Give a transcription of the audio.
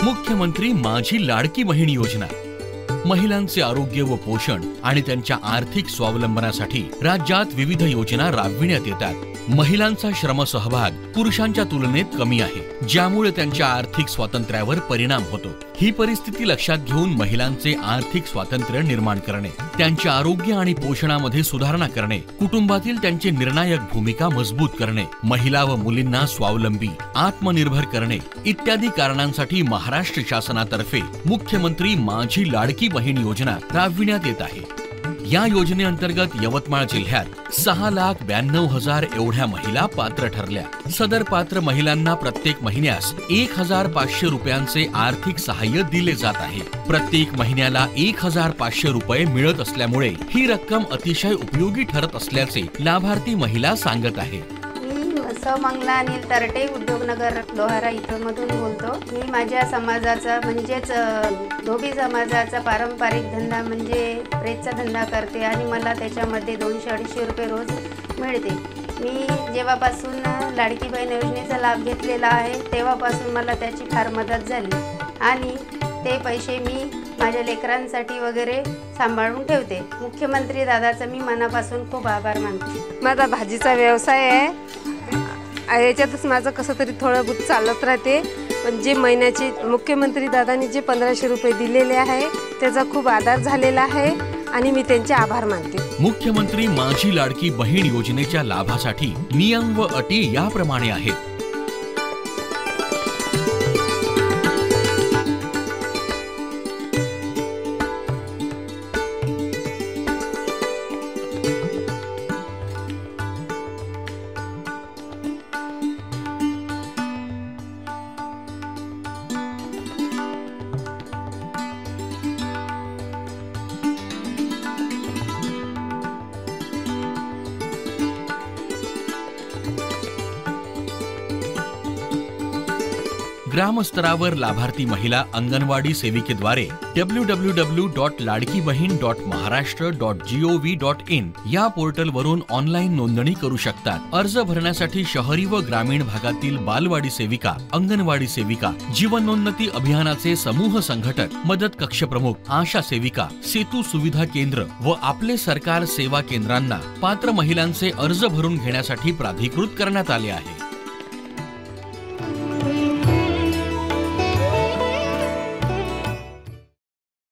मुख्यमंत्री माझी लाडकी बहीण योजना महिलांचे आरोग्य व पोषण आणि त्यांच्या आर्थिक स्वावलंबनासाठी राज्यात विविध योजना राबविण्यात येतात। महिलांचा श्रमसहभाग पुरुषांच्या तुलनेत कमी आहे, ज्यामुळे त्यांच्या आर्थिक स्वातंत्र्यावर परिणाम होतो। ही परिस्थिती लक्षात घेऊन महिलांचे आर्थिक स्वातंत्र्य निर्माण करणे, त्यांचे आरोग्य आणि पोषणामध्ये सुधारणा करणे, कुटुंबातील त्यांची निर्णायक भूमिका मजबूत करणे, महिला व मुलींना स्वावलंबी आत्मनिर्भर करणे इत्यादी कारणांसाठी महाराष्ट्र शासनातर्फे मुख्यमंत्री माझी लाडकी बहीण योजना राबविण्यात येत आहे। या योजनेअंतर्गत यवतमाळ जिल्ह्यात 6,92,000 एवढ्या महिला पात्र ठरल्या। सदर पात्र महिलांना प्रत्येक महिन्यास 1,500 रुपयांचे आर्थिक सहाय्य दिले जात आहे। प्रत्येक महिन्याला 1,500 रुपये मिळत असल्यामुळे ही रक्कम अतिशय उपयोगी ठरत असल्याचे लाभार्थी महिला सांगत आहे। मंगला अनिल तरटे, उद्योगनगर लोहारा इथं मधून बोलतो। मी माझ्या समाजाचा म्हणजेच धोबी समाजाचा पारंपरिक धंदा म्हणजे प्रेसचा धंदा करते आणि मला त्याच्यामध्ये 200-250 रुपये रोज मिळते। मी जेव्हापासून लाडकी बहीण योजनेचा लाभ घेतलेला आहे तेव्हापासून मला त्याची फार मदत झाली आणि ते पैसे मी माझ्या लेकरांसाठी वगैरे सांभाळून ठेवते। मुख्यमंत्री दादाचा मी मनापासून खूप आभार मानते। माझा भाजीचा व्यवसाय आहे, याच्यातच माझं कसं तरी थोडं बहुत चालत राहते। पण जे महिन्याचे मुख्यमंत्री दादांनी जे 1500 रुपये दिलेले आहे त्याचा खूप आधार झालेला आहे आणि मी त्यांचे आभार मानते। मुख्यमंत्री माझी लाडकी बहीण योजनेच्या लाभासाठी नियम व अटी याप्रमाणे आहेत। ग्रामस्तरावर लाभार्थी महिला अंगणवाडी सेविकेद्वारे www.ladkibahin.maharashtra.gov.in या पोर्टलवरून ऑनलाईन नोंदणी करू शकतात। अर्ज भरण्यासाठी शहरी व ग्रामीण भागातील बालवाडी सेविका, अंगणवाडी सेविका, जीवनोन्नती अभियानाचे समूह संघटक, मदत कक्ष प्रमुख, आशा सेविका, सेतू सुविधा केंद्र व आपले सरकार सेवा केंद्रांना पात्र महिलांचे अर्ज भरून घेण्यासाठी प्राधिकृत करण्यात आले आहे।